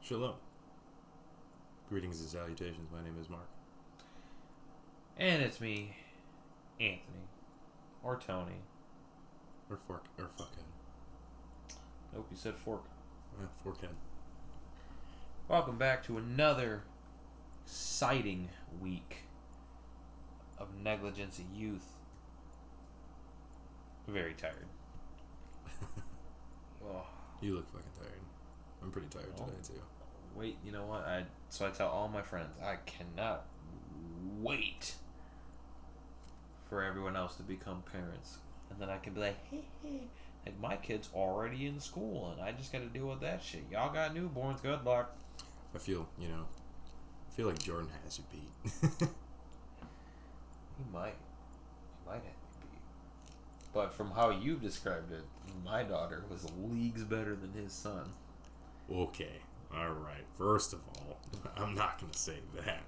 Shalom. Greetings and salutations. My name is Mark. And it's me, Anthony. Or Tony. Or Fuckhead. Nope, you said fork. Yeah, Forkhead. Welcome back to another exciting week of Negligence Youth. Very tired. Oh. You look fucking tired. I'm pretty tired today too. Wait, you know what? So I tell all my friends, I cannot wait for everyone else to become parents. And then I can be like, hey, like my kid's already in school and I just gotta deal with that shit. Y'all got newborns, good luck. I feel like Jordan has you beat. He might have me beat. But from how you've described it, my daughter was leagues better than his son. Okay, alright. First of all, I'm not going to say that.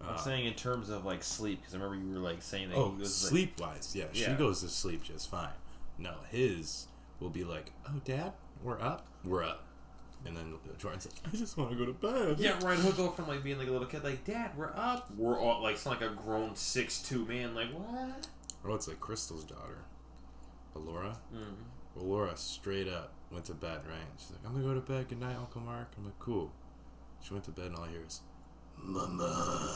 I'm saying in terms of like sleep, because I remember you were like saying that. Oh, sleep-wise, yeah. She goes to sleep just fine. No, his will be like, oh, Dad, we're up. And then Jordan's like, I just want to go to bed. Yeah, right. He'll go from like being like a little kid, like, Dad, we're up. We're all like, it's like a grown 6'2" man, like, what? Oh, it's like Crystal's daughter, Laura. Mm-hmm. Well, Laura straight up went to bed, right? She's like, I'm gonna go to bed. Good night, Uncle Mark. I'm like, cool. She went to bed and all I hear is, Mama,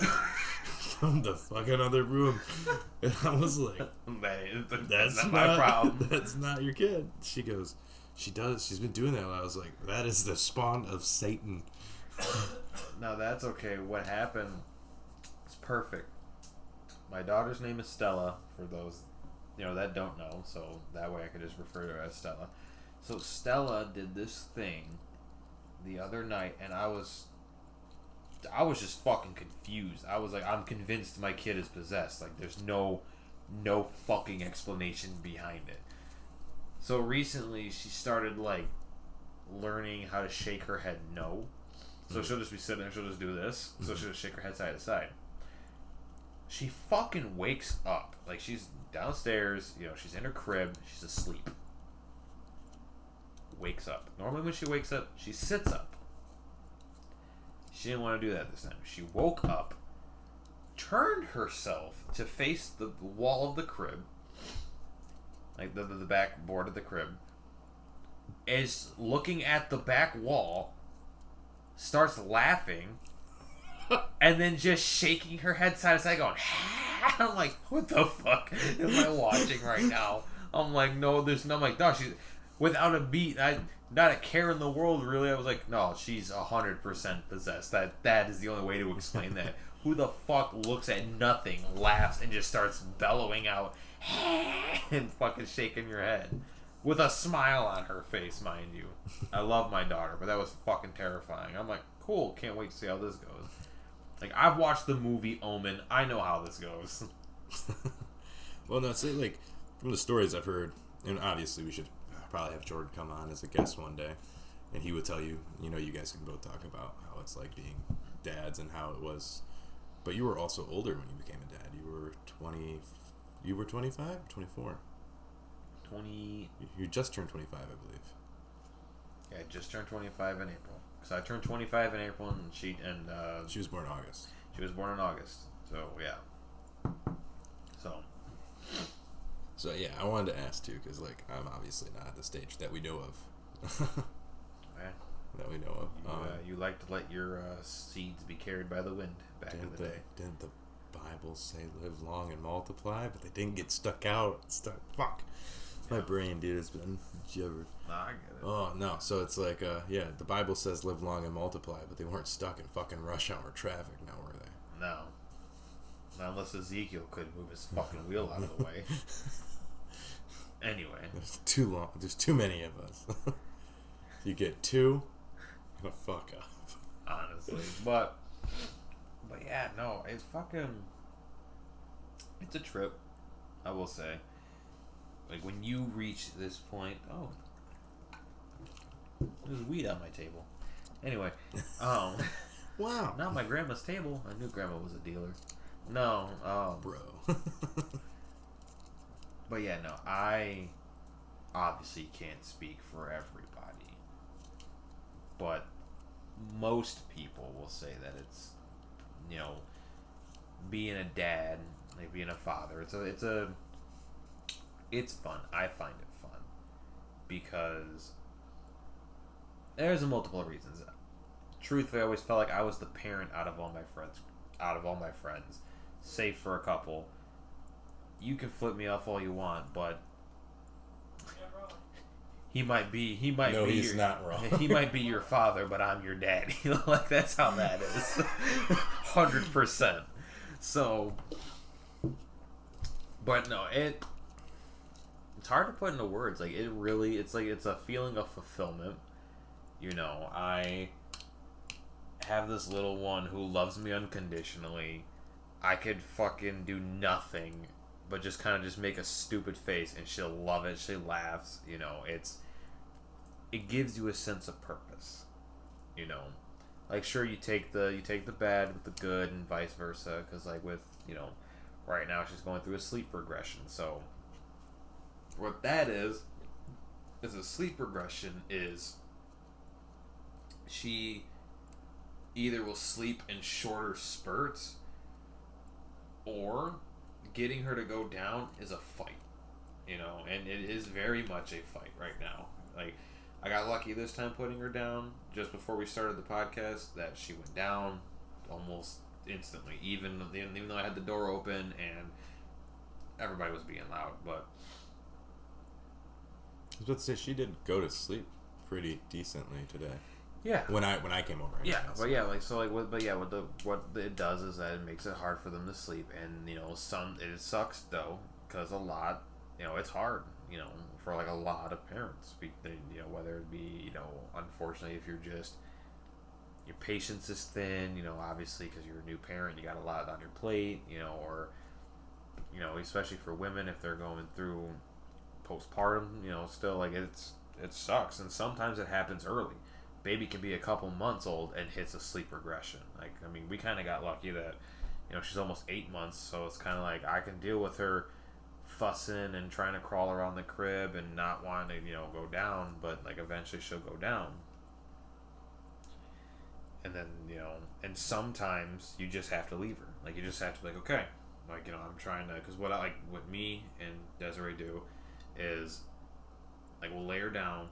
from the fucking other room. And I was like, that's not my problem. That's not your kid. She goes, she does. She's been doing that. And I was like, that is the spawn of Satan. No, that's okay. What happened is perfect. My daughter's name is Stella, for those, that don't know. So that way I could just refer to her as Stella. So Stella did this thing the other night, and I was just fucking confused. I was like, I'm convinced my kid is possessed. Like, there's no fucking explanation behind it. So recently, she started, like, learning how to shake her head no. So she'll just be sitting there, she'll just do this. So she'll just shake her head side to side. She fucking wakes up. Like, she's downstairs, she's in her crib, she's asleep. Wakes up. Normally when she wakes up, she sits up. She didn't want to do that this time. She woke up, turned herself to face the wall of the crib, like the back board of the crib, is looking at the back wall, starts laughing, and then just shaking her head side to side going, I'm like, what the fuck am I watching right now? I'm like, no, there's no, I'm like, no, she's, without a beat, not a care in the world, really. I was like, no, she's 100% possessed. That is the only way to explain that. Who the fuck looks at nothing, laughs, and just starts bellowing out, and fucking shaking your head. With a smile on her face, mind you. I love my daughter, but that was fucking terrifying. I'm like, cool, can't wait to see how this goes. Like, I've watched the movie Omen. I know how this goes. Well, no, see, like, from the stories I've heard, and obviously we should probably have Jordan come on as a guest one day, and he would tell you, you guys can both talk about how it's like being dads and how it was. But you were also older when you became a dad. You were 25 or 24? 20. You just turned 25, I believe. Yeah, I just turned 25 in April. So I turned 25 in April, and she was born in August. She was born in August. So yeah. So yeah, I wanted to ask too, because like I'm obviously not at the stage that we know of. Yeah. That we know of. You like to let your seeds be carried by the wind back in the day. Didn't the Bible say live long and multiply? But they didn't get stuck out. Fuck. My brain, dude, has been jibbered. Nah, I get it. Oh, no. So it's like, the Bible says live long and multiply, but they weren't stuck in fucking rush hour traffic now, were they? No. Not unless Ezekiel could move his fucking wheel out of the way. Anyway. There's too long. There's too many of us. You get two, you're gonna fuck up. Honestly. But yeah, no, it's a trip, I will say. Like, when you reach this point, there's weed on my table. Anyway, wow. Not my grandma's table. I knew grandma was a dealer. No, bro. But yeah, no, I obviously can't speak for everybody. But most people will say that it's, you know, being a dad, like being a father. It's fun. I find it fun because there's a multiple reasons. Truthfully, I always felt like I was the parent out of all my friends, save for a couple. You can flip me off all you want, but he might be he's not wrong. He might be your father, but I'm your daddy. Like, that's how that is. 100%. So, but no, it's hard to put into words. Like, it's a feeling of fulfillment. You know, I have this little one who loves me unconditionally. I could fucking do nothing but just kind of just make a stupid face and she'll love it. She laughs. You know, it gives you a sense of purpose. You know, like, sure, you take the bad with the good and vice versa, because like with, you know, right now she's going through a sleep regression. So what that is a sleep regression is she either will sleep in shorter spurts, or getting her to go down is a fight, you know, and it is very much a fight right now. Like, I got lucky this time putting her down just before we started the podcast that she went down almost instantly, even though I had the door open and everybody was being loud. But I was about to say, she did go to sleep pretty decently today. Yeah. When I came over. Yeah, but yeah, like, so like, what it does is that it makes it hard for them to sleep, and, you know, it sucks though, because a lot, you know, it's hard, you know, for like a lot of parents, you know, whether it be, you know, unfortunately, if you're just, your patience is thin, you know, obviously, because you're a new parent, you got a lot on your plate, you know, or, you know, especially for women, if they're going through postpartum, you know, still, like, it sucks, and sometimes it happens early. Baby can be a couple months old and hits a sleep regression. Like, I mean, we kind of got lucky that, you know, she's almost 8 months, so it's kind of like I can deal with her fussing and trying to crawl around the crib and not wanting to, you know, go down, but like eventually she'll go down. And then, you know, and sometimes you just have to leave her. Like, you just have to be like, okay, like, you know, I'm trying to, because what me and Desiree do is, like, we'll lay her down.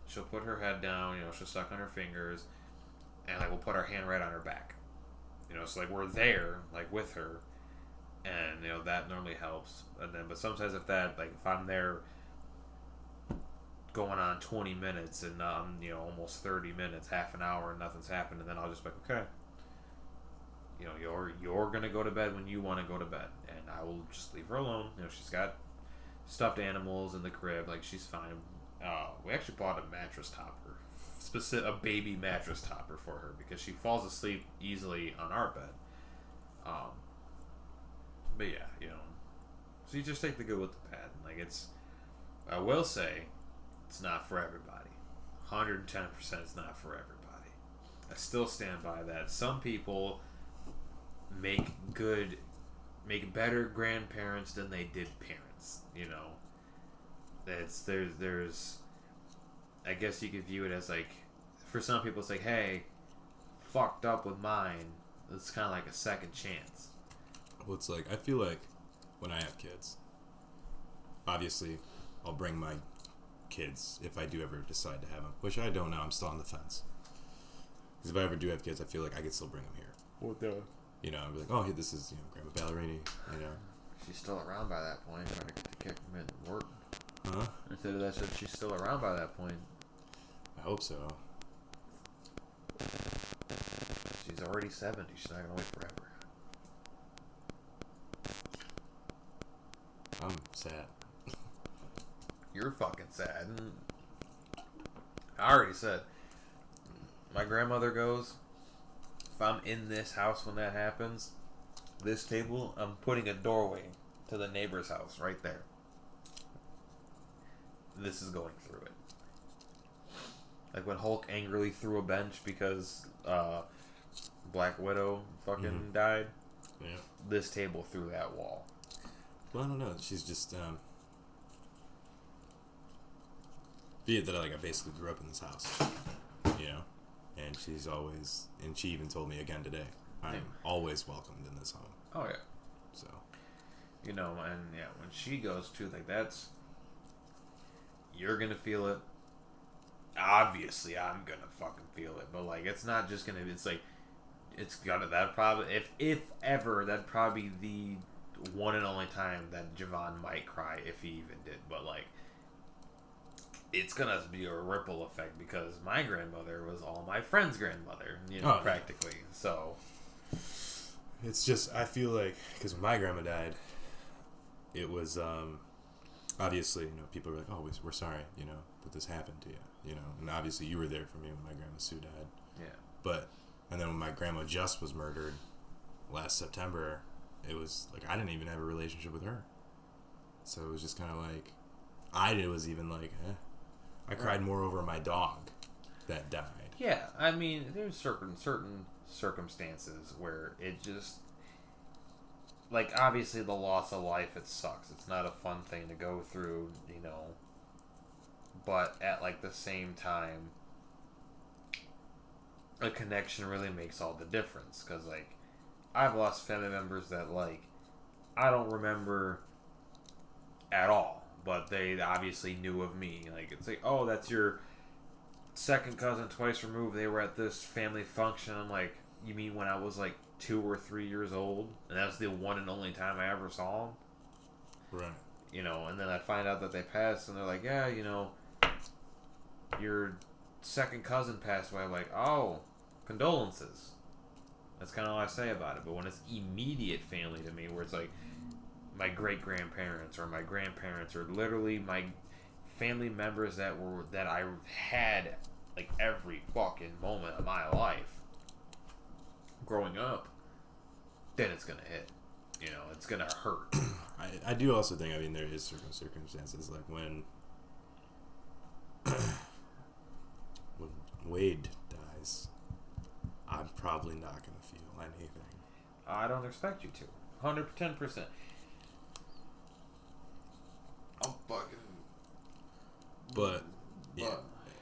She'll put her head down, you know, she'll suck on her fingers, and, like, we'll put our hand right on her back. You know, so, like, we're there, like, with her, and, you know, that normally helps. And then, but sometimes if I'm there going on 20 minutes and, you know, almost 30 minutes, half an hour, and nothing's happened, and then I'll just be like, okay, you know, you're gonna go to bed when you want to go to bed, and I will just leave her alone. You know, she's got stuffed animals in the crib, like, she's fine. We actually bought a mattress topper, a baby mattress topper for her, because she falls asleep easily on our bed. But yeah, you know, so you just take the good with the bad. Like, I will say, it's not for everybody. 110% it's not for everybody. I still stand by that. Some people make better grandparents than they did parents, you know. There's I guess you could view it as, like, for some people it's like, hey, fucked up with mine, it's kind of like a second chance. Well, it's like, I feel like when I have kids, obviously I'll bring my kids if I do ever decide to have them, which I don't know. I'm still on the fence, because if I ever do have kids, I feel like I could still bring them here. Well, duh. You know, I'd be like, oh, hey, this is, you know, Grandma Ballerini, you know. She's still around by that point. Trying to kick them in work. Huh? Instead of that, said she's still around by that point. I hope so. She's already 70. She's not gonna wait forever. I'm sad. You're fucking sad. I already said, my grandmother goes, if I'm in this house when that happens, this table, I'm putting a doorway to the neighbor's house right there. This is going through it. Like when Hulk angrily threw a bench because Black Widow fucking died. Yeah. This table through that wall. Well, I don't know. She's just be it that I basically grew up in this house, you know, and she's always, and she even told me again today, I'm always welcomed in this home. Oh yeah. So, you know, and yeah, when she goes too, like that's, you're gonna feel it. Obviously, I'm gonna fucking feel it, but like, it's not just gonna. It's like, it's gonna that probably if ever that'd probably be the one and only time that Javon might cry if he even did. But like, it's gonna be a ripple effect because my grandmother was all my friends' grandmother, you know, practically. Yeah. So it's just, I feel like, because when my grandma died, it was obviously, you know, people were like, oh, we're sorry, you know, that this happened to you, you know, and obviously you were there for me when my grandma Sue died. Yeah. But, and then when my grandma Just was murdered last September, it was like, I didn't even have a relationship with her. So it was just kind of like, I was even like, I cried more over my dog that died. Yeah, I mean, there's certain circumstances where it just, like, obviously the loss of life, it sucks. It's not a fun thing to go through, you know. But at, like, the same time, a connection really makes all the difference. Because, like, I've lost family members that, like, I don't remember at all. But they obviously knew of me. Like, it's like, oh, that's your second cousin twice removed. They were at this family function. I'm like, you mean when I was, like, 2 or 3 years old? And that's the one and only time I ever saw them? Right. You know, and then I find out that they passed, and they're like, yeah, you know, your second cousin passed away. I'm like, oh, condolences. That's kind of all I say about it. But when it's immediate family to me, where it's like my great-grandparents or my grandparents or literally my family members that I had like every fucking moment of my life growing up, then it's gonna hit. You know, it's gonna hurt. I do also think, I mean, there is certain circumstances like when Wade dies, I'm probably not gonna feel anything. I don't expect you to. 110%. I'm fucking. But yeah,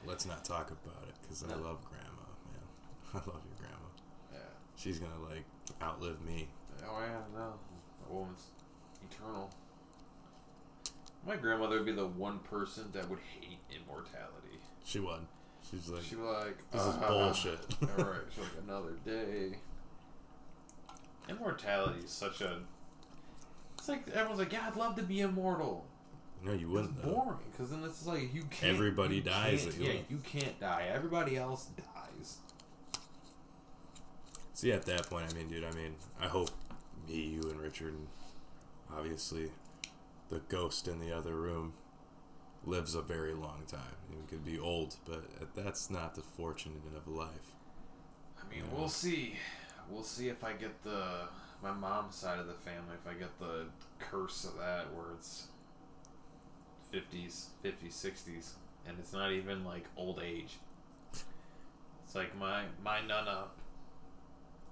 let's not talk about it because I love Grandma, man. I love your grandma. Yeah. She's gonna like outlive me. Oh yeah, no. A woman's eternal. My grandmother would be the one person that would hate immortality. She would. She'd be like, this is bullshit. Alright, she's like, another day. Immortality is such a... It's like, everyone's like, yeah, I'd love to be immortal. No, you wouldn't. It's boring, because then it's like, you can't... Everybody dies. You can't die. Everybody else dies. See, at that point, I mean, dude, I hope me, you, and Richard, and obviously the ghost in the other room lives a very long time. We could be old, but that's not the fortunate of life. I mean, we'll see. We'll see if I get my mom's side of the family, if I get the curse of that, where it's 50s, 60s, and it's not even like old age. It's like my nana,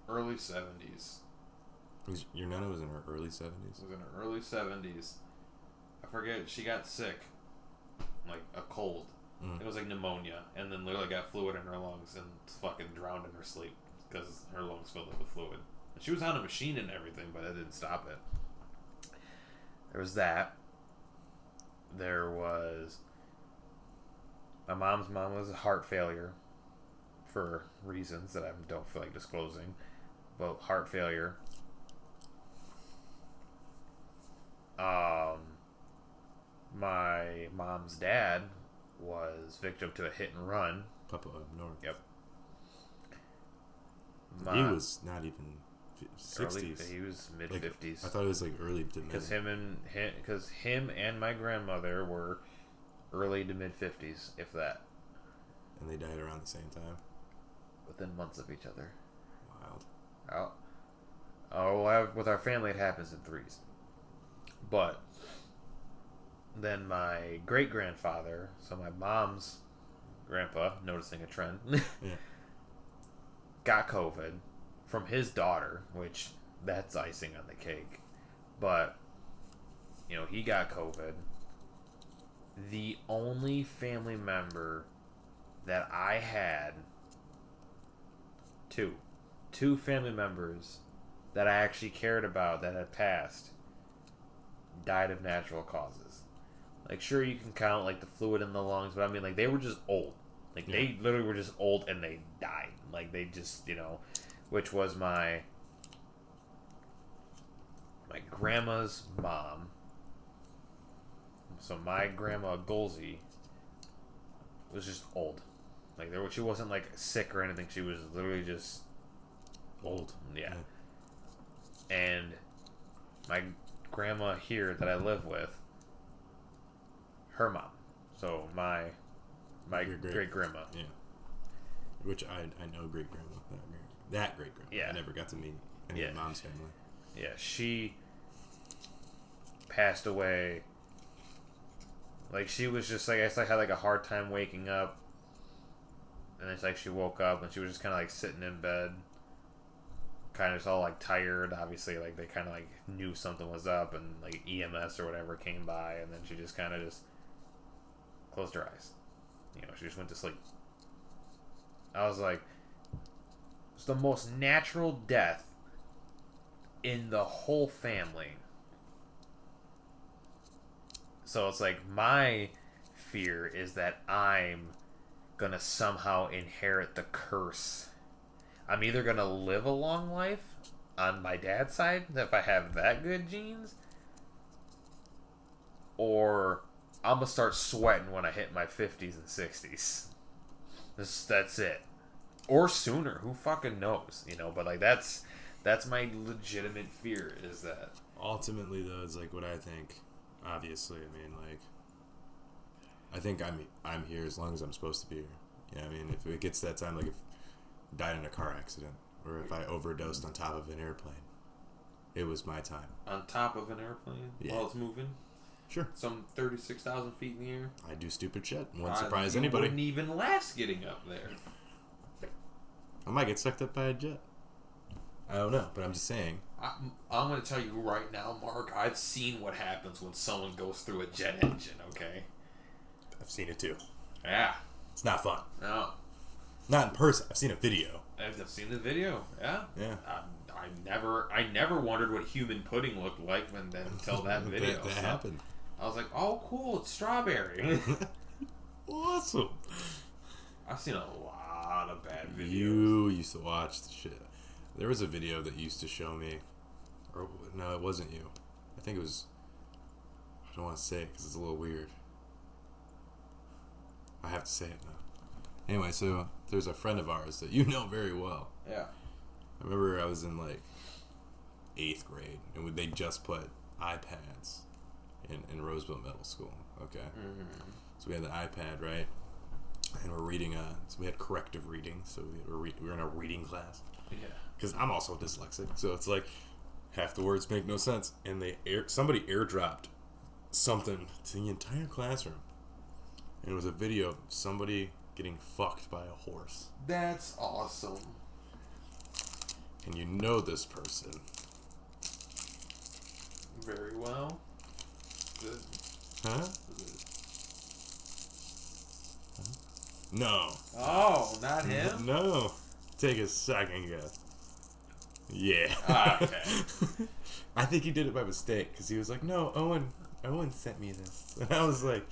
early 70s. Your nana was in her early 70s? Was in her early 70s. I forget, she got sick. Like a cold. It was like pneumonia, and then literally got fluid in her lungs and fucking drowned in her sleep because her lungs filled up with fluid. And she was on a machine and everything, but that didn't stop it. There was that. There was... My mom's mom was a heart failure for reasons that I don't feel like disclosing. But heart failure. My mom's dad was victim to a hit and run. Papa up north. Yep. He was not even 60s. He was mid 50s. I thought it was like early to mid. Because him and my grandmother were early to mid 50s, if that. And they died around the same time. Within months of each other. Wild. Well, with our family, it happens in threes. But then my great grandfather, so my mom's grandpa, noticing a trend, got COVID from his daughter, which that's icing on the cake. But, you know, he got COVID. The only family member that I had Two family members that I actually cared about that had passed died of natural causes. Like, sure, you can count, like, the fluid in the lungs, but I mean, like, they were just old. Like, they literally were just old and they died. Like, they just, which was my grandma's mom. So my grandma Golsey was just old. Like, she wasn't, like, sick or anything. She was literally just old. Yeah. And my grandma here that I live with, her mom. So my great grandma. Yeah. Which I know great grandma. That great grandma. Yeah. I never got to meet any of mom's family. Yeah, she passed away. Like, she was just like, I had like a hard time waking up. And it's like she woke up and she was just kind of like sitting in bed. Kind of just all like tired. Obviously, like they kind of like knew something was up and like EMS or whatever came by. And then she just kind of just closed her eyes. She just went to sleep. I was like, it's the most natural death in the whole family. So it's like, my fear is that I'm gonna somehow inherit the curse. I'm either gonna live a long life on my dad's side, if I have that good genes, or I'm gonna start sweating when I hit my 50s and 60s. That's it. Or sooner. Who fucking knows? But like that's my legitimate fear, is that. Ultimately, though, it's like what I think. Obviously, I mean, like, I think I'm here as long as I'm supposed to be here. Yeah, I mean, if it gets that time, like if I died in a car accident, or if I overdosed on top of an airplane, it was my time. On top of an airplane? Yeah. While it's moving? Sure. Some 36,000 feet in the air? I do stupid shit. Wouldn't surprise anybody. You wouldn't even last getting up there. I might get sucked up by a jet. I don't know, but I'm just saying. I'm going to tell you right now, Mark, I've seen what happens when someone goes through a jet engine, okay? I've seen it too. Yeah. It's not fun. No. Not in person. I've seen a video. I've seen the video. Yeah. Yeah. I never wondered what human pudding looked like until that video. that happened. I was like, oh, cool, it's strawberry. Awesome. I've seen a lot of bad videos. You used to watch the shit. There was a video that used to show me, or no, it wasn't you. I think it was. I don't want to say it because it's a little weird. I have to say it now. Anyway, so there's a friend of ours that you know very well. Yeah. I remember I was in like 8th grade, and they just put iPads in Roseville Middle School. Okay. Mm-hmm. So we had the iPad, right? And we're reading. So we had corrective reading. So we were in a reading class. Yeah. Because I'm also dyslexic, so it's like half the words make no sense. And somebody airdropped something to the entire classroom, and it was a video of somebody getting fucked by a horse. That's awesome. And you know this person. Very well. Good. Huh? No. Oh, not him? No. Take a second guess. Yeah. Okay. I think he did it by mistake because he was like, "No, Owen sent me this," and I was like,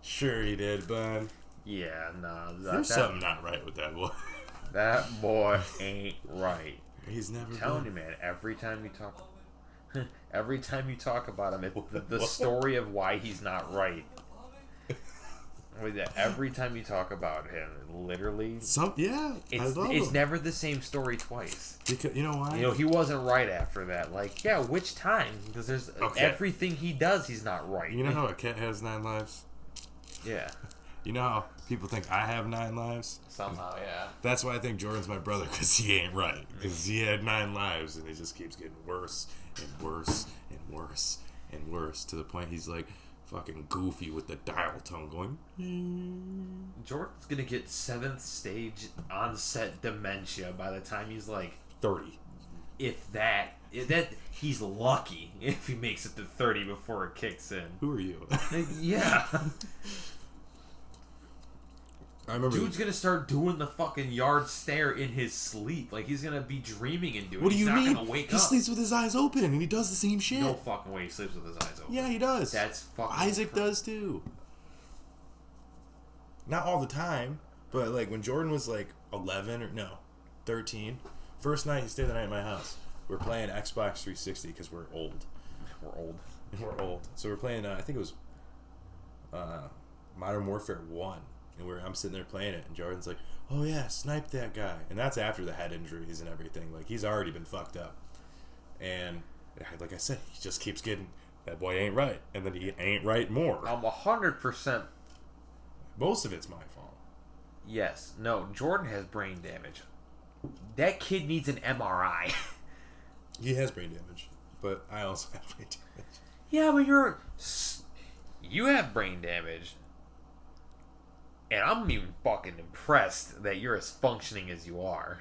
"Sure he did, bud." Yeah, no. There's something not right with that boy. That boy ain't right. He's never. I'm telling you, man. Every time you talk about him, the story of why he's not right. Every time you talk about him, literally, it's never the same story twice. Because you know why? He wasn't right after that. Like, yeah, which time? Because there's everything he does, he's not right. You know how a cat has 9 lives? Yeah. You know how people think I have 9 lives? Somehow, yeah. That's why I think Jordan's my brother, because he ain't right. Because he had 9 lives, and it just keeps getting worse and worse and worse and worse to the point he's like fucking Goofy with the dial tone going. Jordan's gonna get 7th stage onset dementia by the time he's like 30. If that he's lucky if he makes it to 30 before it kicks in. Who are you? Yeah. I remember. Dude's gonna start doing the fucking yard stare in his sleep. Like, he's gonna be dreaming and doing it. What do you mean? He's not gonna wake up. He sleeps with his eyes open and he does the same shit. No fucking way he sleeps with his eyes open. Yeah, he does. That's fucking... Isaac does too. Not all the time, but like when Jordan was like 13. First night he stayed the night at my house. We're playing Xbox 360 because we're old. We're old. So we're playing, I think it was Modern Warfare 1. And I'm sitting there playing it, and Jordan's like, oh yeah, snipe that guy. And that's after the head injuries and everything. Like, he's already been fucked up. And like I said, he just keeps getting, that boy ain't right. And then he ain't right more. I'm 100%. Most of it's my fault. Yes. No, Jordan has brain damage. That kid needs an MRI. He has brain damage, but I also have brain damage. Yeah, but you have brain damage. And I'm even fucking impressed that you're as functioning as you are.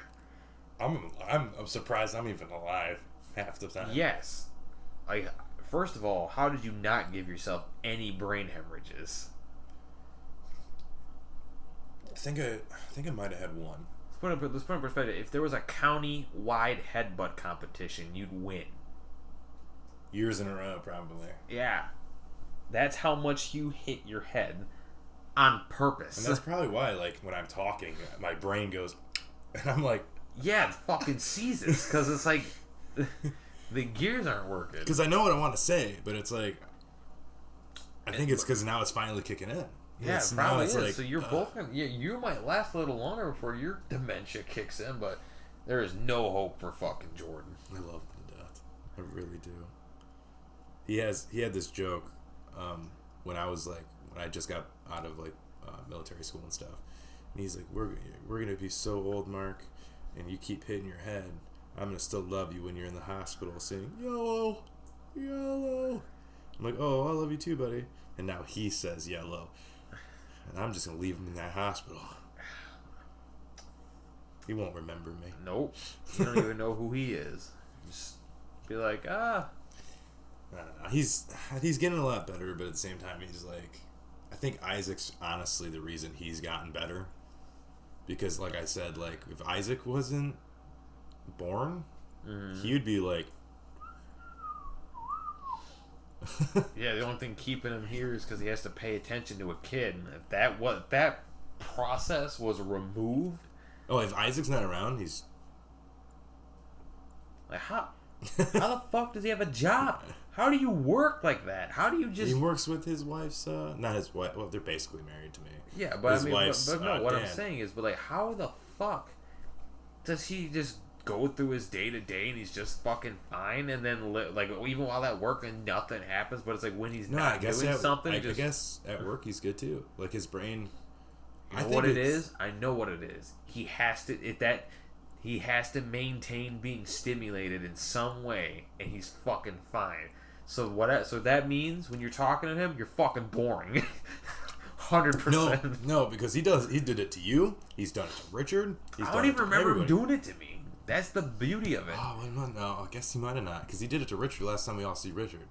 I'm surprised I'm even alive half the time. Yes. Like, first of all, how did you not give yourself any brain hemorrhages? I think I might have had one. Let's put in perspective. If there was a county-wide headbutt competition, you'd win. Years in a row, probably. Yeah. That's how much you hit your head on purpose. And that's probably why, like, when I'm talking, my brain goes, and I'm like... Yeah, it fucking seizes, because it's like, the gears aren't working. Because I know what I want to say, but it's like, I think it's because now it's finally kicking in. Yeah, it probably is. Like, so you're both gonna, you might last a little longer before your dementia kicks in, but there is no hope for fucking Jordan. I love him to death. I really do. He had this joke when I just got out of like military school and stuff, and he's like, we're gonna be so old, Mark, and you keep hitting your head, I'm gonna still love you when you're in the hospital singing yellow, yellow. I'm like, oh, I love you too, buddy. And now he says yellow, and I'm just gonna leave him in that hospital. He won't remember me. Nope. You don't even know who he is. Just be like, I don't know. He's getting a lot better, but at the same time, he's like, I think Isaac's honestly the reason he's gotten better. Because, like I said, like, if Isaac wasn't born, he would be like... Yeah, the only thing keeping him here is because he has to pay attention to a kid. And if that process was removed... Oh, if Isaac's not around, he's... Like, how the fuck does he have a job? How do you work like that? How do you just... He works with his wife's... not his wife. Well, they're basically married to me. Yeah, but his I mean... wife's, but no, what dad. I'm saying is, but like, how the fuck does he just go through his day-to-day and he's just fucking fine, and then, like, even while at work and nothing happens, but it's like when he's not doing something... I guess at work he's good too. Like, his brain... You know what it is? I know what it is. He has to maintain being stimulated in some way, and he's fucking fine. So that means when you're talking to him, you're fucking boring. 100%. No, because he did it to you. He's done it to Richard. I don't even remember him doing it to me. That's the beauty of it. Oh, no, I guess he might have not, because he did it to Richard last time we all see Richard.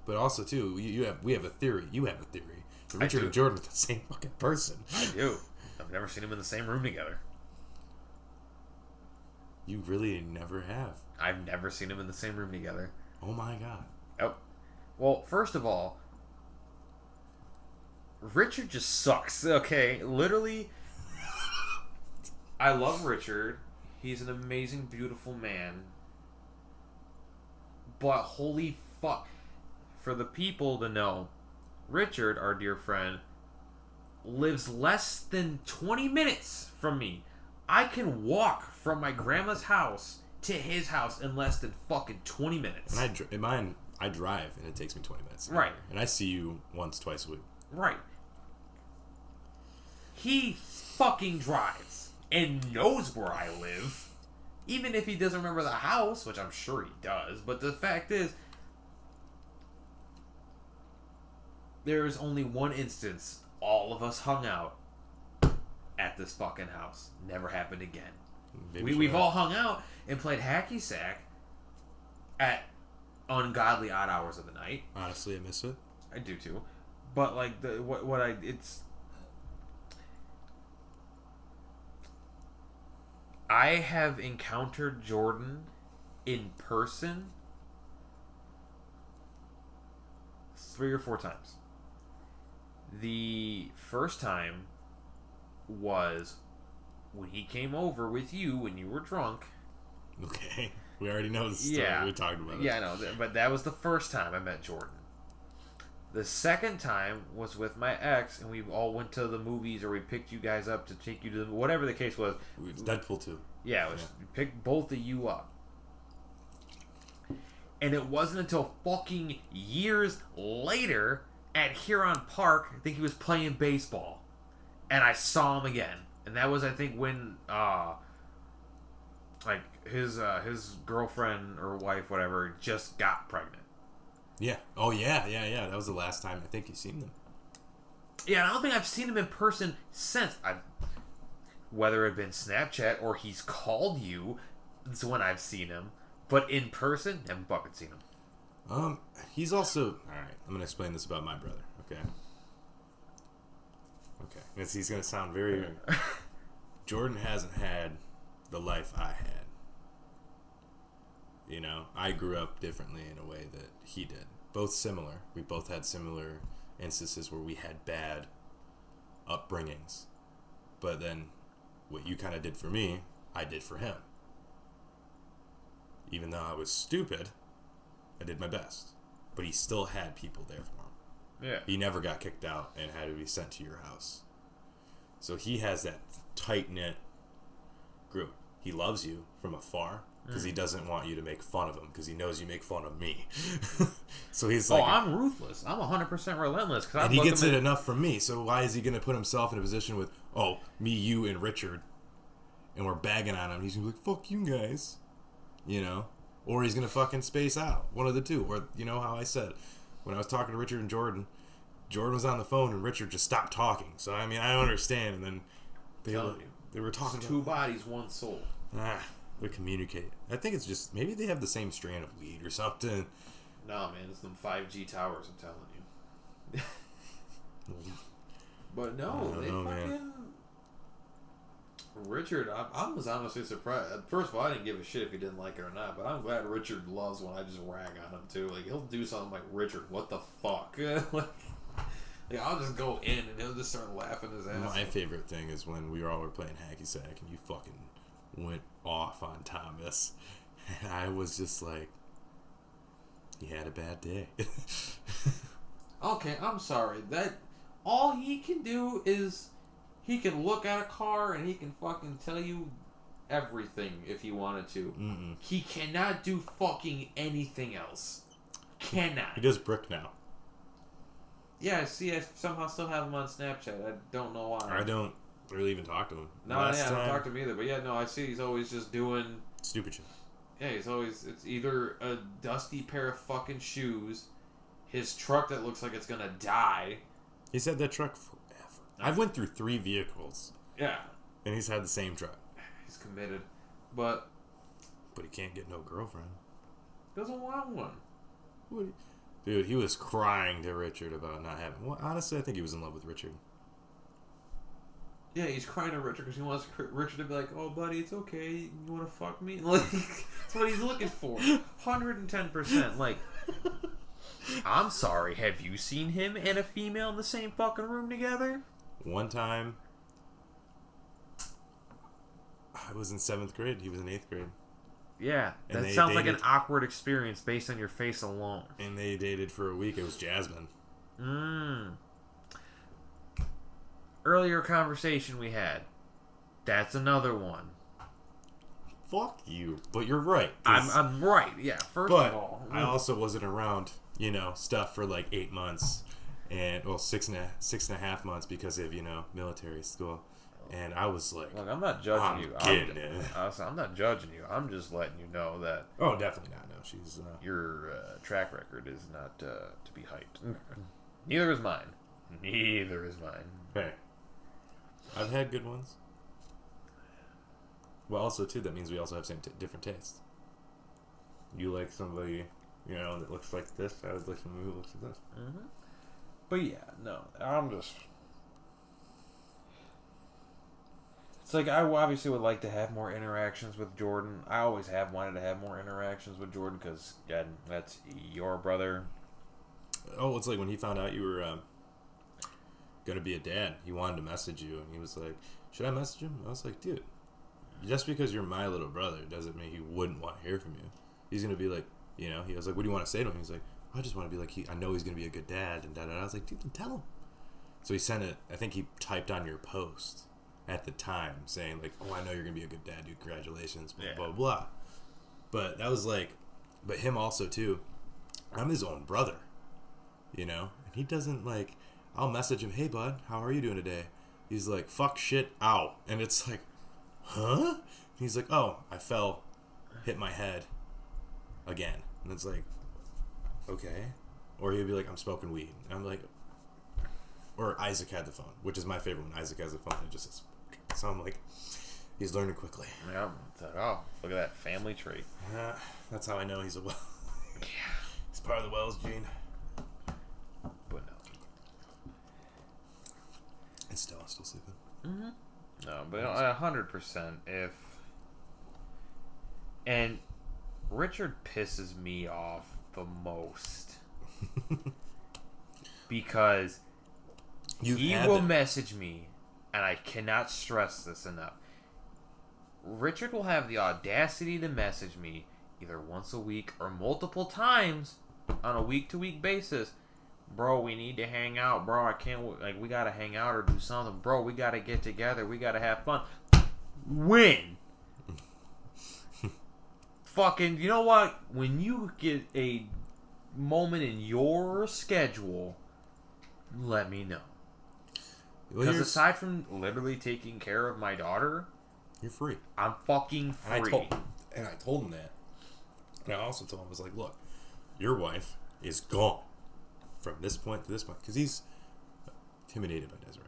But also too, we have a theory. You have a theory. Richard and Jordan are the same fucking person. I do. I've never seen them in the same room together. You really never have. I've never seen them in the same room together. Oh my god. Oh. Well, first of all, Richard just sucks. Okay, literally. I love Richard. He's an amazing, beautiful man. But holy fuck. For the people to know, Richard, our dear friend, lives less than 20 minutes from me. I can walk from my grandma's house to his house in less than fucking 20 minutes. And I drive, and it takes me 20 minutes. Right. And I see you once, twice a week. Right. He fucking drives and knows where I live. Even if he doesn't remember the house, which I'm sure he does. But the fact is, there is only one instance all of us hung out at this fucking house. Never happened again. We've all hung out and played hacky sack at ungodly odd hours of the night. Honestly, I miss it. I do too. But like I have encountered Jordan in person 3 or 4 times. The first time was when he came over with you when you were drunk. Okay. We already know the story. Yeah. We talked about it. Yeah, I know. But that was the first time I met Jordan. The second time was with my ex, and we all went to the movies, or we picked you guys up to take you to whatever the case was. It was Deadpool 2. Yeah, we picked both of you up. And it wasn't until fucking years later at Huron Park, I think he was playing baseball, and I saw him again. And that was, I think, when like his girlfriend or wife, whatever, just got pregnant. Yeah. Oh, yeah. That was the last time I think you've seen them. Yeah, I don't think I've seen him in person since. Whether it had been Snapchat or he's called you, that's when I've seen him. But in person, haven't fucking seen him. He's also... Alright, I'm going to explain this about my brother, okay? Okay. He's going to sound very... Jordan hasn't had the life I had. You know, I grew up differently in a way that he did. Both similar. We both had similar instances where we had bad upbringings. But then what you kind of did for me, I did for him. Even though I was stupid, I did my best. But he still had people there for him. Yeah. He never got kicked out and had to be sent to your house. So he has that tight-knit group. He loves you from afar because he doesn't want you to make fun of him because he knows you make fun of me. So he's like... Oh, I'm ruthless. I'm 100% relentless. And he gets it enough from me. So why is he going to put himself in a position with, oh, me, you, and Richard, and we're bagging on him? He's going to be like, fuck you guys. You know? Or he's going to fucking space out. One of the two. Or, you know how I said, when I was talking to Richard and Jordan was on the phone and Richard just stopped talking. So, I mean, I don't understand. And then they were talking two bodies, one soul. They communicate. I think it's just, maybe they have the same strand of weed or something. No, man, it's them 5G towers, I'm telling you. But no, they fucking... Man. Richard, I was honestly surprised. First of all, I didn't give a shit if he didn't like it or not, but I'm glad Richard loves when I just rag on him, too. Like, he'll do something like, Richard, what the fuck? like, I'll just go in and he'll just start laughing his ass My off. favorite thing is when we all were playing hacky sack and you fucking went off on Thomas. And I was just like, he had a bad day. Okay, I'm sorry. That all he can do is he can look at a car and he can fucking tell you everything if he wanted to. Mm-mm. He cannot do fucking anything else. Cannot. He does brick now. Yeah, I see. I somehow still have him on Snapchat. I don't know why. I don't really even talk to him. No, I don't talk to him either. But yeah, no, I see he's always just doing stupid shit. Yeah, he's always... It's either a dusty pair of fucking shoes, his truck that looks like it's gonna die. He's had that truck forever. I've went through 3 vehicles. Yeah. And he's had the same truck. He's committed. But he can't get no girlfriend. Doesn't want one. Dude, he was crying to Richard about not having... Well, honestly, I think he was in love with Richard. Yeah, he's crying to Richard because he wants Richard to be like, oh, buddy, it's okay. You want to fuck me? Like, that's what he's looking for. 110%. Like, I'm sorry. Have you seen him and a female in the same fucking room together? One time, I was in 7th grade. He was in 8th grade. Yeah, that sounds like an awkward experience based on your face alone. And they dated for a week. It was Jasmine. Earlier conversation we had. That's another one. Fuck you. But you're right. I'm right. Yeah, first of all. I also wasn't around, stuff for like 8 months. And, well, six and a half months because of, military school. And I was like, look, I'm not judging you. I'm not judging you. I'm just letting you know that. Oh, definitely not. No, she's. Your track record is not to be hyped. Neither is mine. Neither is mine. Hey, I've had good ones. Well, also too, that means we also have different tastes. You like somebody, that looks like this. I would like somebody who looks like this. Mm-hmm. But yeah, no, I'm just. It's like I obviously would like to have more interactions with Jordan. I always have wanted to have more interactions with Jordan because, God, that's your brother. Oh, it's like when he found out you were going to be a dad, he wanted to message you, and he was like, should I message him? I was like, dude, just because you're my little brother doesn't mean he wouldn't want to hear from you. He's going to be like, you know, he was like, what do you want to say to him? He's like, I just want to be like, I know he's going to be a good dad, and da-da-da. I was like, dude, then tell him. So he sent it, I think he typed on your post at the time saying like, oh, I know you're going to be a good dad, dude, congratulations, blah, blah, blah. But that was like, but him also too, I'm his own brother, you know? And he doesn't like, I'll message him, hey bud, how are you doing today? He's like, fuck shit, ow. And it's like, huh? He's like, oh, I fell, hit my head again. And it's like, okay. Or he'll be like, I'm smoking weed. And I'm like, or Isaac had the phone, which is my favorite when Isaac has the phone. It just says, so I'm like, he's learning quickly. Yeah. It's like, oh, look at that family trait. That's how I know he's a well. Yeah. He's part of the Wells gene. But no. And still sleeping. Mm-hmm. No, but 100%. If and Richard pisses me off the most because he will message me, and I cannot stress this enough. Richard will have the audacity to message me either once a week or multiple times on a week-to-week basis. Bro, we need to hang out. Bro, I can't, like, we gotta hang out or do something. Bro, we gotta get together. We gotta have fun. When? Fucking, you know what? When you get a moment in your schedule, let me know. Because aside from literally taking care of my daughter, you're free. I'm fucking free. And I told him that. And I also told him, I was like, look, your wife is gone from this point to this point. Because he's intimidated by Desiree.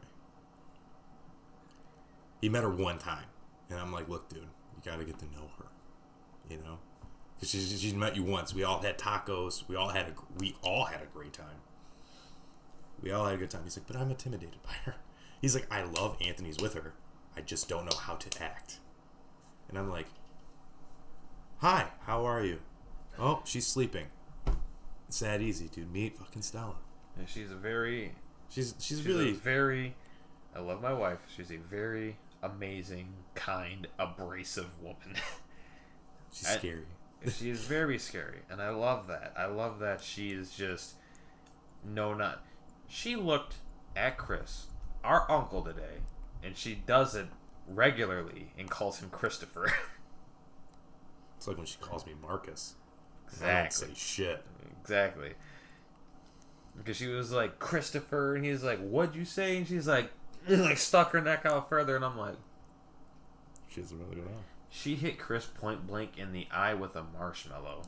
He met her one time. And I'm like, look, dude, you got to get to know her. You know? Because she's met you once. We all had tacos. We all had a great time. We all had a good time. He's like, but I'm intimidated by her. He's like, I love Anthony's with her. I just don't know how to act. And I'm like, hi, how are you? Oh, she's sleeping. It's that easy, dude. Meet fucking Stella. And she's a very... She's really... very... I love my wife. She's a very amazing, kind, abrasive woman. She's scary. She is very scary. And I love that. I love that she is just... She looked at Chris, our uncle, today, and she does it regularly and calls him Christopher. It's like when she calls me Marcus. Exactly. I don't say shit. Exactly. Because she was like, Christopher, and he's like, what'd you say? And she's like stuck her neck out further, and I'm like... She doesn't really go down. She hit Chris point blank in the eye with a marshmallow.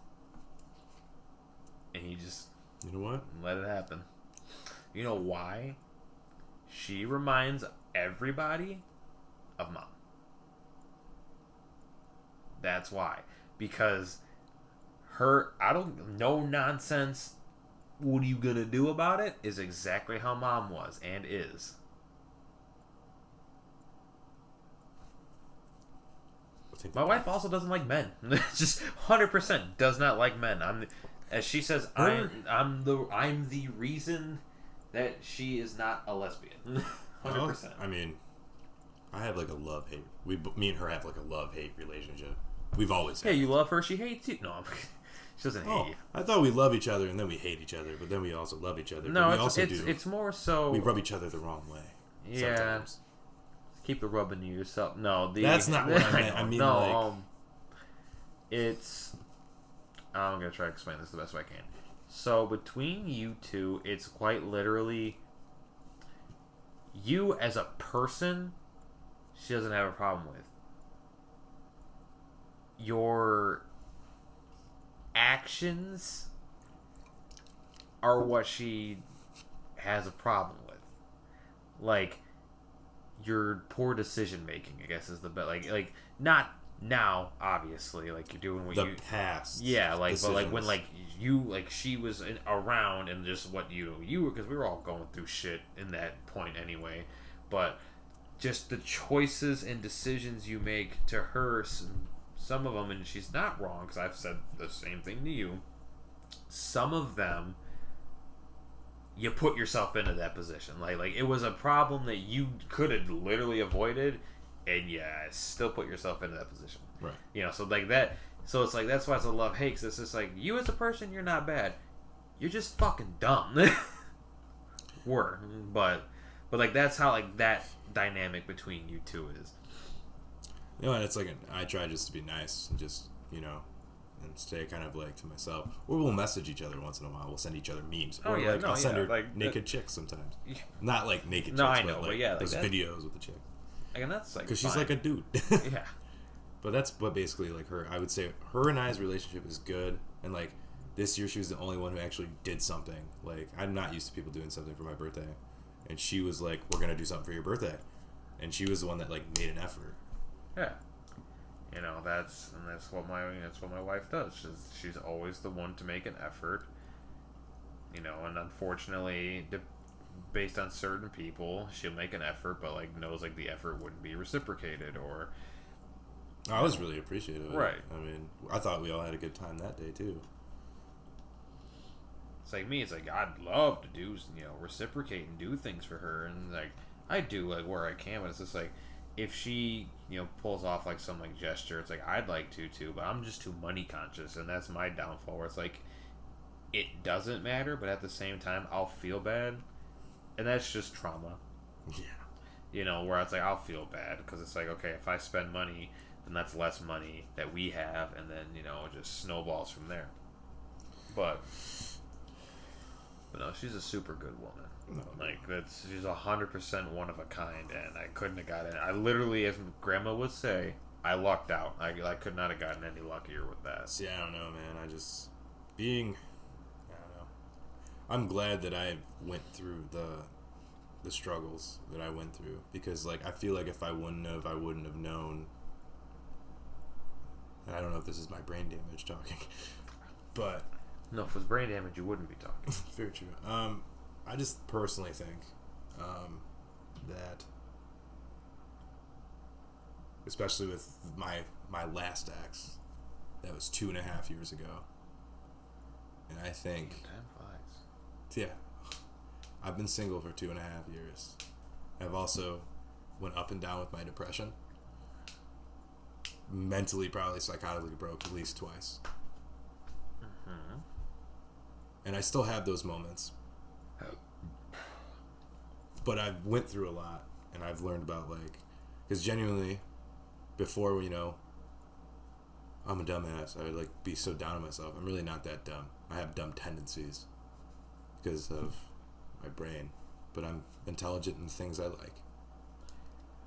And he just... You know what? Let it happen. You know why? She reminds everybody of Mom. That's why. Because her, no nonsense, what are you gonna do about it, is exactly how Mom was and is. My wife also doesn't like men. Just 100% does not like men. As she says, I'm the reason that she is not a lesbian. 100%. I mean, I have like a love-hate. Me and her have like a love-hate relationship. We've always had. Hey, you love her, she hates you. No, she doesn't hate you. I thought we love each other and then we hate each other, but then we also love each other. No, it's more so... We rub each other the wrong way. Yeah. Sometimes. Keep the rubbing to yourself. No, that's not what I meant. I mean, no, like... it's... I'm going to try to explain this the best way I can. So, between you two, it's quite literally... You as a person, she doesn't have a problem with. Your actions are what she has a problem with. Like, your poor decision making, I guess, is the best. Like not now, obviously. Like, you're doing what the past. Yeah, like, decisions. but like when she was around and just what you because we were all going through shit in that point anyway. But just the choices and decisions you make to her, some of them, and she's not wrong, because I've said the same thing to you, some of them, you put yourself into that position. Like it was a problem that you could have literally avoided, and yeah, still put yourself into that position. Right. You know, so like that. So it's like, that's why it's a love-hate, because it's just like, you as a person, you're not bad. You're just fucking dumb. But like, that's how, like, that dynamic between you two is. You know, and it's like, I try just to be nice and just, you know, and stay kind of like to myself. Or we'll message each other once in a while. We'll send each other memes. Oh, or yeah, like, I'll send her like, naked chicks sometimes. Yeah. Not like naked No, chicks, I know, but like but yeah, like those that, videos with the chick. And that's like, because she's like a dude. Yeah. But that's what basically, like, her, I would say her and I's relationship is good. And like this year she was the only one who actually did something. Like, I'm not used to people doing something for my birthday. And she was like, we're going to do something for your birthday. And she was the one that like made an effort. Yeah. You know, that's what my wife does. She's always the one to make an effort. You know, and unfortunately, based on certain people, she'll make an effort, but like knows like the effort wouldn't be reciprocated, or. I was really appreciative of it. Right. I mean, I thought we all had a good time that day too. It's like me. It's like, I'd love to do, you know, reciprocate and do things for her, and like I do like where I can, but it's just like, if she, you know, pulls off like some like gesture, it's like, I'd like to too, but I'm just too money conscious, and that's my downfall. Where it's like, it doesn't matter, but at the same time, I'll feel bad, and that's just trauma. Yeah. You know, where it's like, I'll feel bad because it's like, okay, if I spend money, then that's less money that we have, and then, you know, it just snowballs from there. But no, she's a super good woman. No. Like, she's 100% one of a kind, and I couldn't have gotten. I literally, as Grandma would say, I lucked out. I could not have gotten any luckier with that. See, I don't know, man. I don't know. I'm glad that I went through the struggles that I went through, because like I feel like if I wouldn't have known. And I don't know if this is my brain damage talking, but no, if it was brain damage, you wouldn't be talking. Very true. I just personally think that, especially with my last ex, that was 2.5 years ago, and I think Time flies. yeah, I've been single for 2.5 years. I've also went up and down with my depression. Mentally, probably psychotically broke at least twice. Mm-hmm. And I still have those moments. But I've went through a lot, and I've learned about, like, because genuinely, before, you know, I'm a dumbass, I would, like, be so down on myself. I'm really not that dumb. I have dumb tendencies because of my brain. But I'm intelligent in things I like.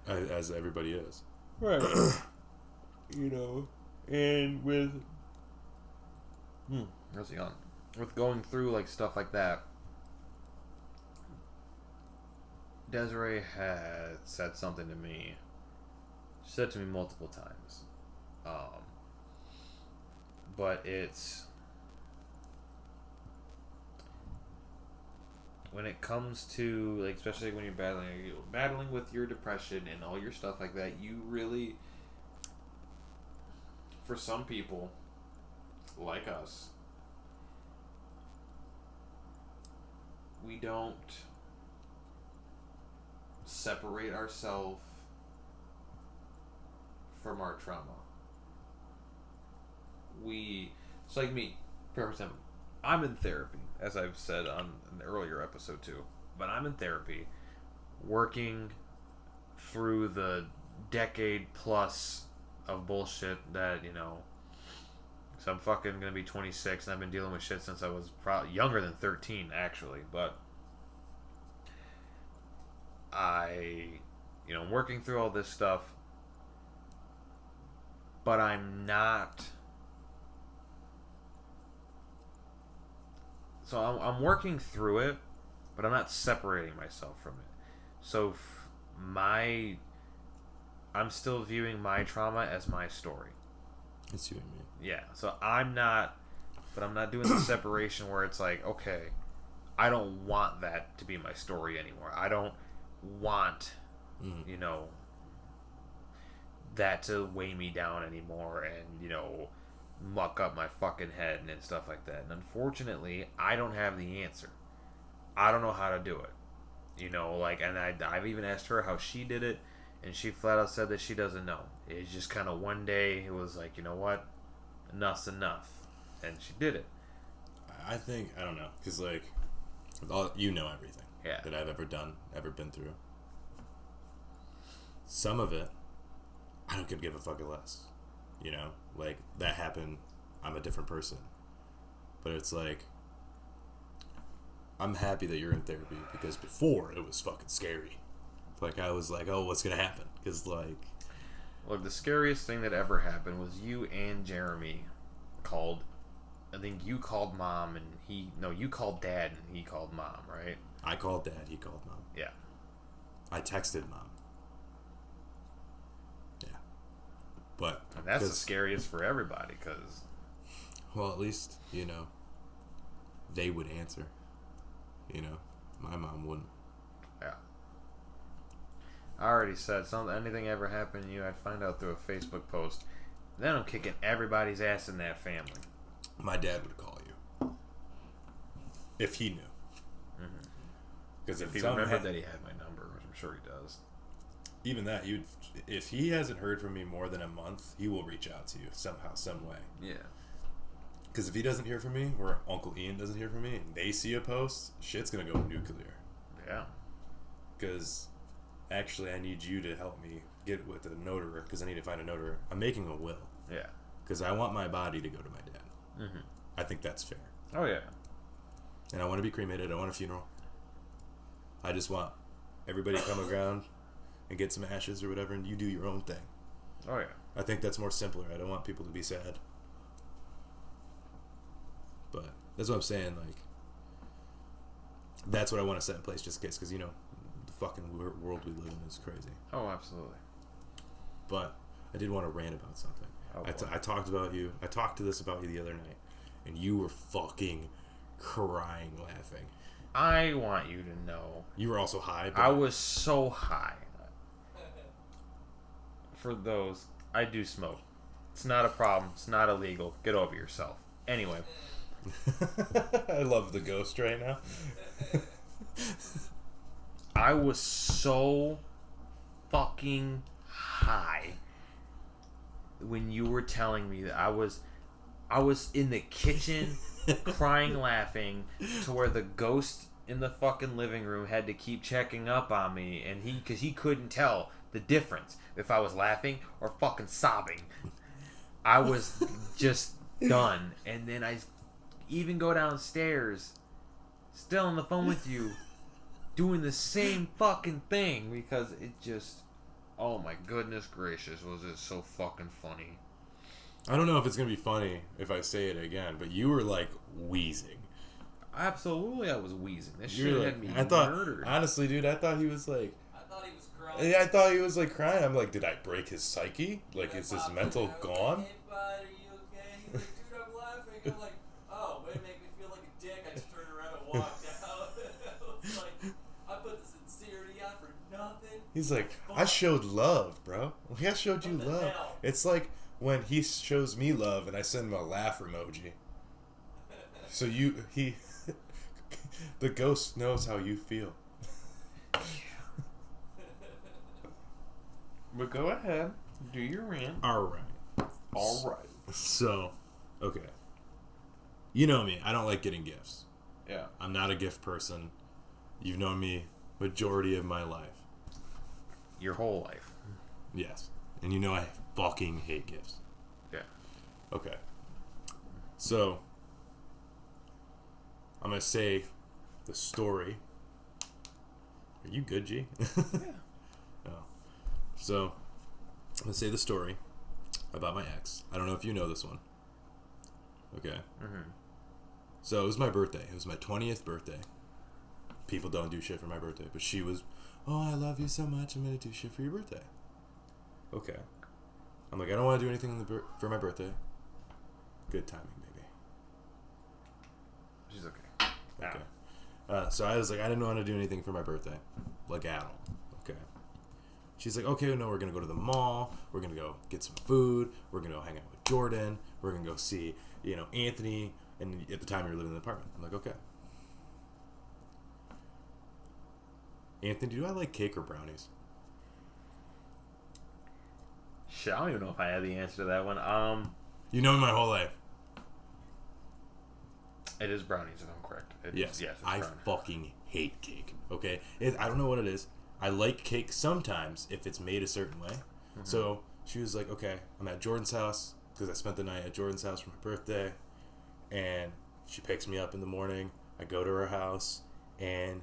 As everybody is. Right. You know, and with how's he on? With going through like stuff like that, Desiree had said something to me. She said to me multiple times, but it's when it comes to like, especially when you're battling with your depression and all your stuff like that, you really. For some people, like us, we don't separate ourselves from our trauma. It's like me, for example, I'm in therapy, as I've said on an earlier episode too, but I'm in therapy, working through the decade plus of bullshit that, you know, so I'm fucking gonna be 26 and I've been dealing with shit since I was probably younger than 13 actually, but I'm working through all this stuff, but I'm not, so I'm working through it, but I'm not separating myself from it. So I'm still viewing my trauma as my story. That's you and me. Yeah, so I'm not doing the separation where it's like, okay, I don't want that to be my story anymore. I don't want you know, that to weigh me down anymore and, you know, muck up my fucking head and stuff like that. And unfortunately, I don't have the answer. I don't know how to do it. You know, like, and I've even asked her how she did it, and she flat out said that she doesn't know. It's just kind of one day, it was like, you know what? Enough's enough. And she did it. I think, I don't know, because, like, you know everything that I've ever done, ever been through. Some of it, I don't give a fucking less. You know? Like, that happened, I'm a different person. But it's like, I'm happy that you're in therapy, because before, it was fucking scary. Like, I was like, oh, what's gonna happen? Because, like... Look, the scariest thing that ever happened was you and Jeremy called... I think you called mom and he... No, you called dad and he called mom, right? I called dad, he called mom. Yeah. I texted mom. Yeah. But... And that's the scariest for everybody, because... Well, at least, you know, they would answer. You know? My mom wouldn't. Yeah. I already said, anything ever happened to you, I'd find out through a Facebook post. Then I'm kicking everybody's ass in that family. My dad would call you. If he knew. Because if he remembered that he had my number, which I'm sure he does. Even that, if he hasn't heard from me more than a month, he will reach out to you somehow, some way. Yeah. Because if he doesn't hear from me, or Uncle Ian doesn't hear from me, and they see a post, shit's going to go nuclear. Yeah. Because... Actually, I need you to help me get with a notarer, because I need to find a notarer. I'm making a will. Yeah. Because I want my body to go to my dad. I think that's fair. Oh, yeah. And I want to be cremated. I want a funeral. I just want everybody to come around and get some ashes or whatever, and you do your own thing. Oh, yeah. I think that's more simpler. I don't want people to be sad. But that's what I'm saying. Like, that's what I want to set in place just in case, because, you know, fucking world we live in is crazy. Oh, absolutely. But I did want to rant about something. I talked about you. I talked to this about you the other night, and you were fucking crying, laughing. I want you to know. You were also high. But I was so high. For those, I do smoke. It's not a problem. It's not illegal. Get over yourself. Anyway. I love the ghost right now. I was so fucking high when you were telling me that I was in the kitchen crying, laughing, to where the ghost in the fucking living room had to keep checking up on me, and because he couldn't tell the difference if I was laughing or fucking sobbing. I was just done. And then I even go downstairs, still on the phone with you, doing the same fucking thing, because it just, oh my goodness gracious, was it so fucking funny. I don't know if it's going to be funny if I say it again, but you were like wheezing. Absolutely, I was wheezing. This shit had me murdered. Honestly, dude, I thought he was like... I thought he was crying. Yeah, I thought he was like crying. I'm like, did I break his psyche? Like, is his mental gone? Hey, bud, are you okay? He's like, dude, I'm laughing. I'm like, oh, way to make me feel like a dick. I just turned around and walked out. I was like, I put the sincerity out for nothing. He's like, I showed love, bro. Like, I showed you love. Hell? It's like when he shows me love and I send him a laugh emoji. So the ghost knows how you feel. But go ahead, do your rant. All right. So, okay. You know me. I don't like getting gifts. Yeah. I'm not a gift person. You've known me majority of my life. Your whole life. Yes. And you know I fucking hate gifts. Yeah. Okay. So, I'm going to say the story. Are you good, G? Yeah. Oh. So, I'm going to say the story about my ex. I don't know if you know this one. Okay. Mm-hmm. So, it was my birthday. It was my 20th birthday. People don't do shit for my birthday. But she was, oh, I love you so much. I'm going to do shit for your birthday. Okay. I'm like, I don't want to do anything for my birthday. Good timing, baby. She's okay. Okay. So I was like, I didn't want to do anything for my birthday. Like, at all. Okay. She's like, okay, no, we're going to go to the mall. We're going to go get some food. We're going to go hang out with Jordan. We're going to go see, Anthony. And at the time, you were living in the apartment. I'm like, okay. Anthony, do I like cake or brownies? Shit, I don't even know if I had the answer to that one. You know me my whole life. It is brownies, if I'm correct. Yes, it's I brownies. fucking hate cake. Okay, I don't know what it is. I like cake sometimes if it's made a certain way. Mm-hmm. So she was like, okay, I'm at Jordan's house because I spent the night at Jordan's house for my birthday, and she picks me up in the morning. I go to her house, and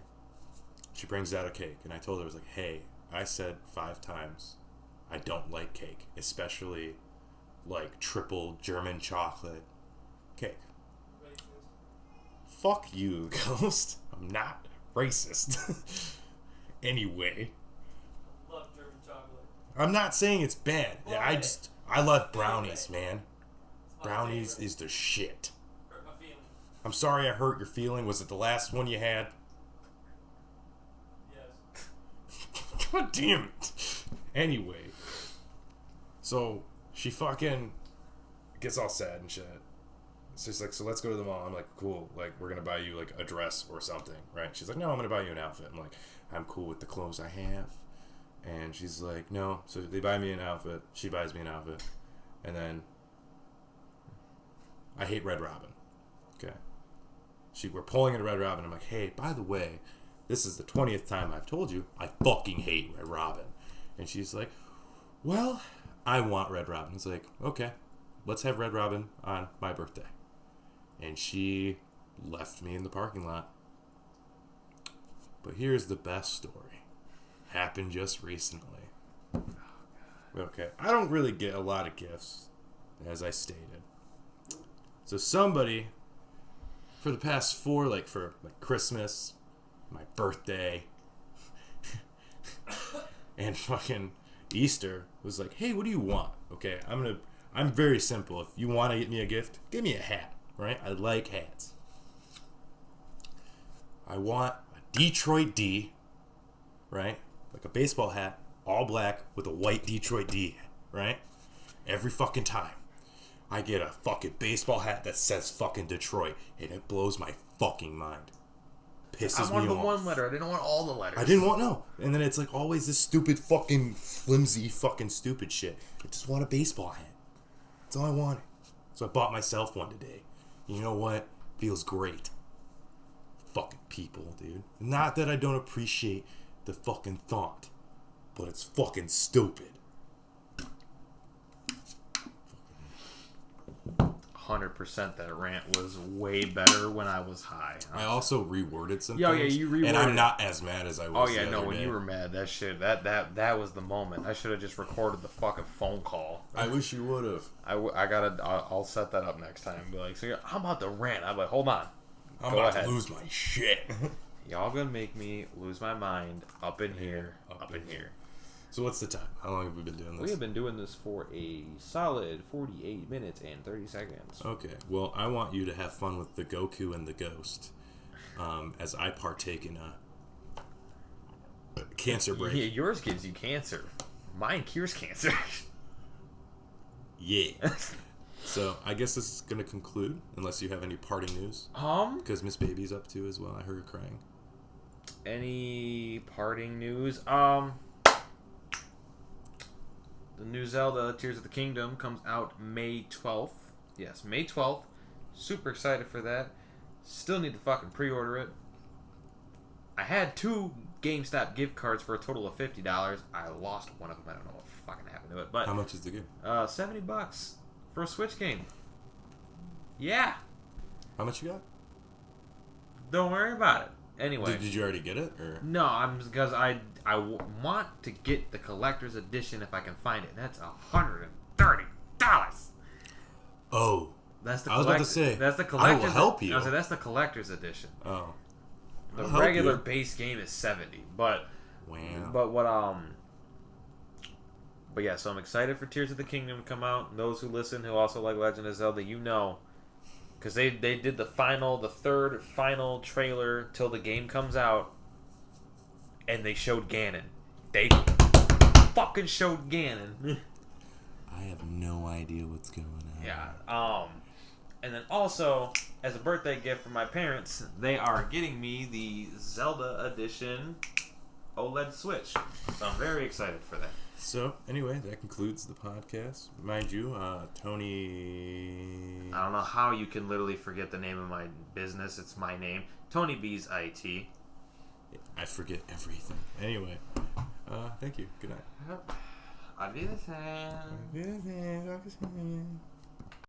she brings out a cake, and I told her, I was like, hey, I said 5 times I don't like cake, especially like triple German chocolate cake. Fuck you, Ghost. I'm not racist. Anyway. Love German chocolate. I'm not saying it's bad. Well, I love brownies, man. It's my Brownies favorite. is the shit. Hurt my feelings. I'm sorry I hurt your feeling. Was it the last one you had? Yes. God damn it. Anyway. So, she fucking gets all sad and shit. So she's like, so let's go to the mall. I'm like, cool. Like, we're going to buy you, like, a dress or something, right? She's like, no, I'm going to buy you an outfit. I'm like, I'm cool with the clothes I have. And she's like, no. So they buy me an outfit. She buys me an outfit. And then I hate Red Robin. Okay. We're pulling into Red Robin. I'm like, hey, by the way, this is the 20th time I've told you I fucking hate Red Robin. And she's like, well, I want Red Robin. It's like, okay, let's have Red Robin on my birthday. And she left me in the parking lot. But here's the best story. Happened just recently. Okay, I don't really get a lot of gifts, as I stated. So somebody, for the past 4, for Christmas, my birthday, and fucking Easter, was like, hey, what do you want? Okay, I'm very simple. If you want to get me a gift, give me a hat, right? I like hats. I want a Detroit D, right? Like a baseball hat, all black with a white Detroit D, right? Every fucking time I get a fucking baseball hat that says fucking Detroit, and it blows my fucking mind. Pisses me off. I wanted the one letter. I didn't want all the letters. I didn't want, no. And then it's like always this stupid fucking flimsy fucking stupid shit. I just want a baseball hat. That's all I wanted. So I bought myself one today. And you know what? Feels great. Fucking people, dude. Not that I don't appreciate the fucking thought, but it's fucking stupid. 100% that rant was way better when I was high. I also reworded some Yeah, things. you reworded and I'm it. not as mad as I was. Oh yeah, the no, other when day. you were mad, that shit, that was the moment. I should have just recorded the fucking phone call. I wish you would have. I'll set that up next time. Be like, so I'm about to rant. I'm like, hold on. I'm Go about ahead. to lose my shit. Y'all gonna make me lose my mind up in here, up in here. So what's the time? How long have we been doing this? We have been doing this for a solid 48 minutes and 30 seconds. Okay, well, I want you to have fun with the Goku and the Ghost as I partake in a cancer break. Yeah, yours gives you cancer. Mine cures cancer. Yeah. So, I guess this is going to conclude, unless you have any parting news. Because Miss Baby's up too as well. I heard her crying. Any parting news? The new Zelda Tears of the Kingdom comes out May 12th. Yes, May 12th. Super excited for that. Still need to fucking pre-order it. I had 2 GameStop gift cards for a total of $50. I lost one of them. I don't know what fucking happened to it. But How much is the game? $70 for a Switch game. Yeah. How much you got? Don't worry about it. Anyway. Did you already get it? Or? No, because I want to get the collector's edition if I can find it. That's $130. Oh. That's the I was about to say, that's the I collector's. will help you. I was like, that's the collector's edition. Oh. The I'll help regular you. base game is $70, but Wow. but yeah. So I'm excited for Tears of the Kingdom to come out. And those who listen who also like Legend of Zelda, you know, because they did the third final trailer till the game comes out, and they showed Ganon. fucking showed Ganon. I have no idea what's going on. Yeah. And then also, as a birthday gift from my parents, they are getting me the Zelda edition OLED Switch. So I'm very excited for that. So, anyway, that concludes the podcast. Mind you, Tony... I don't know how you can literally forget the name of my business. It's my name. Tony B's IT. I forget everything. Anyway, thank you. Good night. Auf Wiedersehen. Auf Wiedersehen.